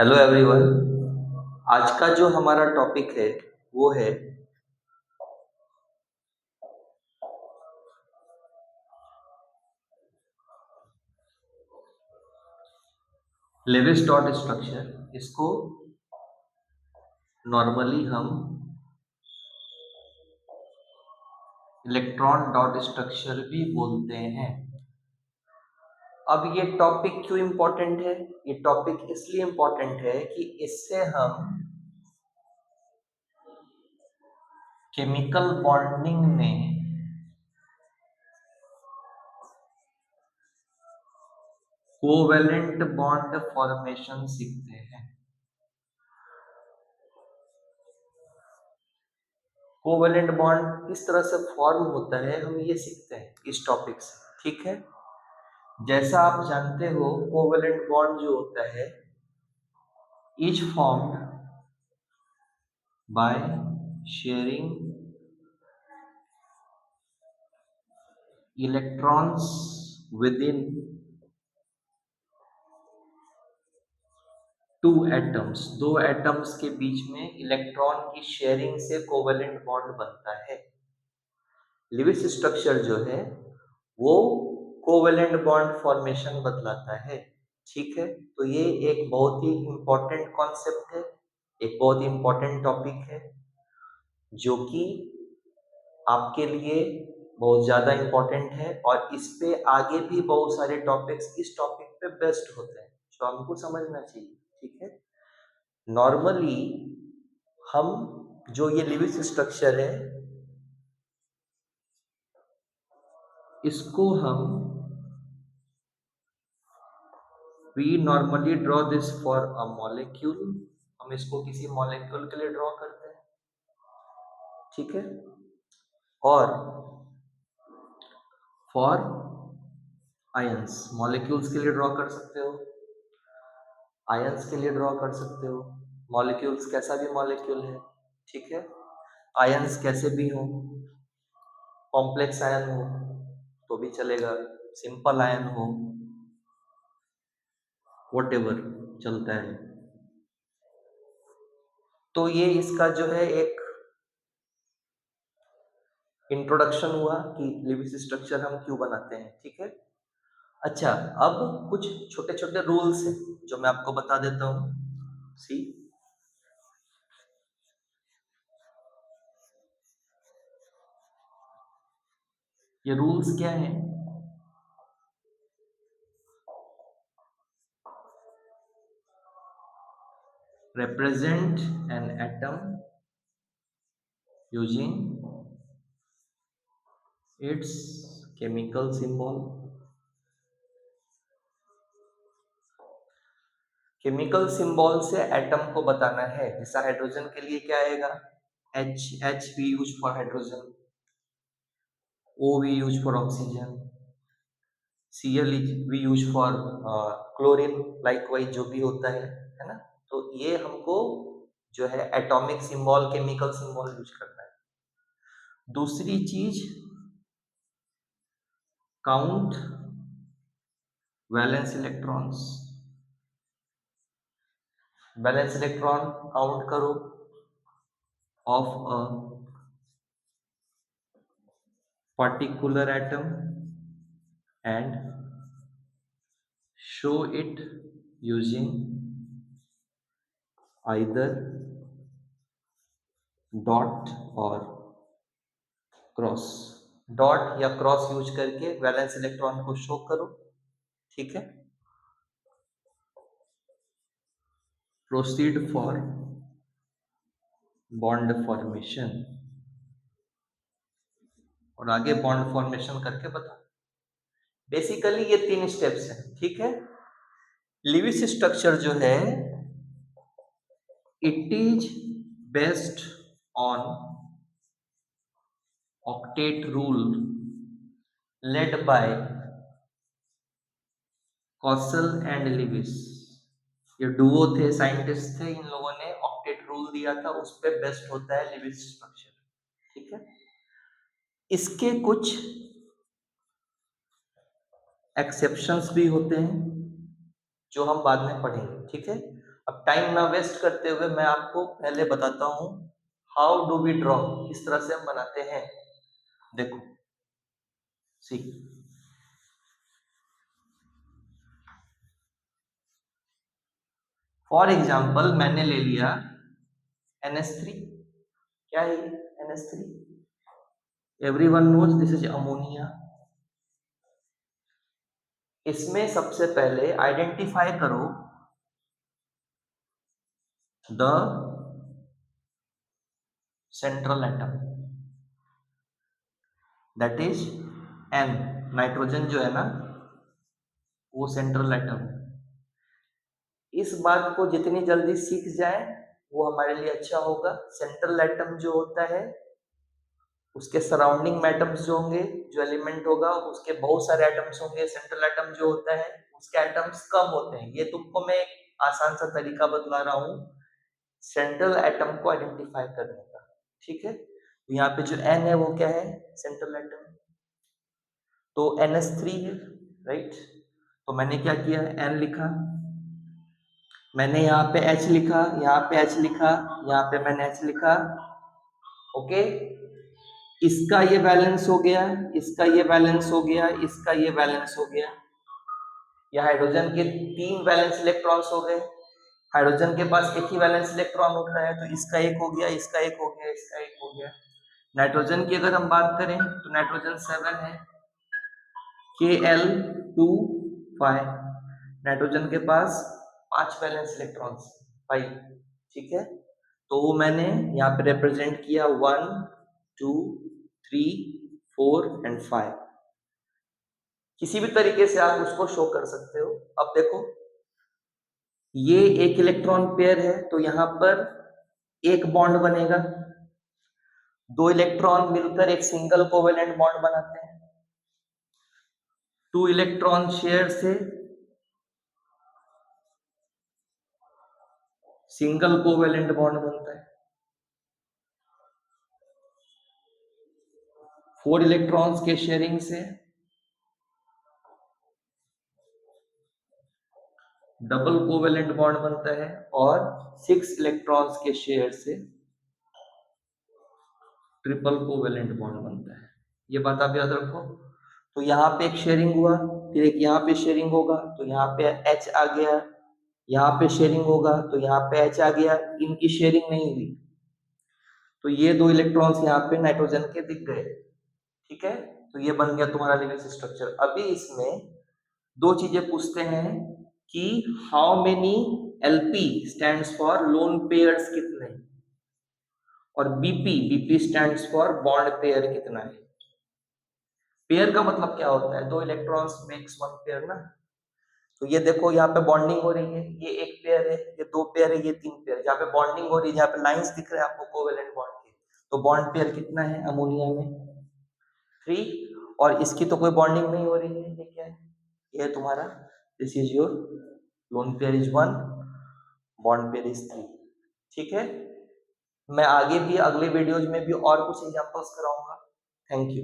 Hello everyone. आज का जो हमारा टॉपिक है वो है लेविस डॉट स्ट्रक्चर। इसको नॉर्मली हम इलेक्ट्रॉन डॉट स्ट्रक्चर भी बोलते हैं। अब ये टॉपिक क्यों इम्पोर्टेंट है? ये टॉपिक इसलिए इम्पोर्टेंट है कि इससे हम केमिकल बॉन्डिंग में कोवेलेंट बॉन्ड फॉर्मेशन सीखते हैं। कोवेलेंट बॉन्ड किस तरह से फॉर्म होता है हम ये सीखते हैं इस टॉपिक से, ठीक है। जैसा आप जानते हो कोवेलेंट बॉन्ड जो होता है is formed by sharing electrons with in two atoms. दो एटम्स के बीच में इलेक्ट्रॉन की शेयरिंग से कोवेलेंट बॉन्ड बनता है। लिविस स्ट्रक्चर जो है वो कोवेलेंट बॉन्ड फॉर्मेशन बतलाता है, ठीक है। तो ये एक बहुत ही इंपॉर्टेंट कॉन्सेप्ट है, एक बहुत ही इंपॉर्टेंट टॉपिक है जो कि आपके लिए बहुत ज़्यादा इंपॉर्टेंट है और इस पे आगे भी बहुत सारे टॉपिक्स इस टॉपिक पे बेस्ट होते हैं जो हमको समझना चाहिए, ठीक है। नॉर्मली हम जो ये लिविस स्ट्रक्चर है इसको हम we normally draw this for a molecule. हम इसको किसी मॉलिक्यूल के लिए ड्रॉ करते हैं, ठीक है। और फॉर आयंस मॉलिक्यूल्स के लिए ड्रॉ कर सकते हो, आयंस के लिए ड्रॉ कर सकते हो। मॉलिक्यूल्स कैसा भी मॉलिक्यूल है, ठीक है। आयंस कैसे भी हो, कॉम्प्लेक्स आयन हो तो भी चलेगा, सिंपल आयन हो, व्हाटएवर चलता है। तो ये इसका जो है एक इंट्रोडक्शन हुआ कि लिविस स्ट्रक्चर हम क्यों बनाते हैं, ठीक है। अच्छा, अब कुछ छोटे छोटे रूल्स हैं जो मैं आपको बता देता हूँ। सी, ये रूल्स क्या हैं? represent an atom using its chemical symbol। Chemical symbol से एटम को बताना है। जैसा हाइड्रोजन के लिए क्या आएगा, H, H we use for hydrogen, O we use for oxygen, Cl we use for chlorine, likewise जो भी होता है ना। तो ये हमको जो है atomic symbol, chemical symbol use करना है। दूसरी चीज, count valence electrons. Valence electron count करो of a particular atom and show it using either dot or cross. Dot या क्रॉस यूज करके वैलेंस इलेक्ट्रॉन को शो करो, ठीक है। प्रोसीड फॉर बॉन्ड फॉर्मेशन, और आगे बॉन्ड फॉर्मेशन करके बताओ। बेसिकली ये 3 स्टेप्स हैं, ठीक है। लिविस स्ट्रक्चर जो है it is based on octet rule led by causal and Lewis. ये डुओ थे, साइंटिस्ट थे, इन लोगों ने ऑक्टेट रूल दिया था, उस पे बेस्ड होता है लिविस स्ट्रक्चर, ठीक है। इसके कुछ एक्सेप्शंस भी होते हैं जो हम बाद में पढ़ेंगे, ठीक है। अब टाइम ना वेस्ट करते हुए मैं आपको पहले बताता हूं हाउ डू वी ड्रॉ, किस तरह से हम बनाते हैं। देखो सी, फॉर एग्जाम्पल मैंने ले लिया NH3। क्या है ये NH3? Everyone knows this is ammonia. इसमें सबसे पहले आइडेंटिफाई करो the central atom, that is N। Nitrogen जो है ना वो सेंट्रल एटम है। इस बात को जितनी जल्दी सीख जाए वो हमारे लिए अच्छा होगा। सेंट्रल एटम जो होता है उसके सराउंडिंग में एटम्स जो होंगे, जो एलिमेंट होगा उसके बहुत सारे एटम्स होंगे। सेंट्रल एटम जो होता है उसके एटम्स कम होते हैं। ये तुमको मैं एक आसान सा तरीका बतला रहा हूँ सेंट्रल एटम को आइडेंटिफाई करने का, ठीक है। तो यहाँ पे जो N है वो क्या है, सेंट्रल एटम, तो NH3 है, राइट। तो मैंने क्या किया, N लिखा, मैंने यहाँ पे H लिखा, यहाँ पे H लिखा, यहाँ पे मैंने H लिखा, ओके। इसका ये बैलेंस हो गया, इसका ये बैलेंस हो गया, इसका ये बैलेंस हो गया। ये हाइड्रोजन के 3 वैलेंस इलेक्ट्रॉन्स हो गए। हाइड्रोजन के पास एक ही वैलेंस इलेक्ट्रॉन होता है, तो इसका एक हो गया, इसका एक हो गया, इसका एक हो गया। नाइट्रोजन की अगर हम बात करें तो नाइट्रोजन 7 है, Kl2 5। नाइट्रोजन के पास 5 वैलेंस इलेक्ट्रॉन्स, 5, ठीक है। तो वो मैंने यहाँ पे रिप्रेजेंट किया 1 2 3 4 एंड 5। किसी भी तरीके से आप उसको शो कर सकते हो। अब देखो ये एक इलेक्ट्रॉन पेयर है, तो यहां पर एक बॉन्ड बनेगा। 2 इलेक्ट्रॉन मिलकर एक सिंगल कोवेलेंट बॉन्ड बनाते हैं। 2 इलेक्ट्रॉन शेयर से सिंगल कोवेलेंट बॉन्ड बनता है। 4 इलेक्ट्रॉन्स के शेयरिंग से डबल कोवेलेंट बॉन्ड बनता है, और 6 इलेक्ट्रॉन्स के शेयर से ट्रिपल कोवेलेंट बॉन्ड बनता है। ये बात आप याद रखो। तो यहाँ पे एक शेयरिंग हुआ, फिर एक यहाँ पे शेयरिंग होगा, तो यहाँ पे H आ गया, यहाँ पे शेयरिंग होगा तो यहाँ पे H आ गया। इनकी शेयरिंग नहीं हुई, तो ये 2 इलेक्ट्रॉन्स यहाँ पे नाइट्रोजन के दिख गए, ठीक है। तो ये बन गया तुम्हारा लिविंग स्ट्रक्चर। अभी इसमें 2 चीजें पूछते हैं कि how many LP stands for lone pairs कितने, और BP stands for bond pair कितना है। पेयर का मतलब क्या होता है, 2 इलेक्ट्रॉन्स मेक्स 1 पेयर ना। तो ये देखो यहाँ पे बॉन्डिंग हो रही है, ये एक पेयर है, ये 2 पेयर है, ये 3 पेयर। जहाँ पे बॉन्डिंग हो रही है, जहाँ पे लाइंस दिख रहे हैं आपको कोवेलेंट बॉन्ड के, तो बॉन्ड पेयर कितना है अमोनिया में, 3। और इसकी तो कोई बॉन्डिंग नहीं हो रही है, ये क्या है, ये तुम्हारा this is your lone pair is 1, bond pair is 3, ठीक है। मैं आगे भी अगले वीडियोज में भी और कुछ एग्जांपल्स कराऊंगा। Thank you.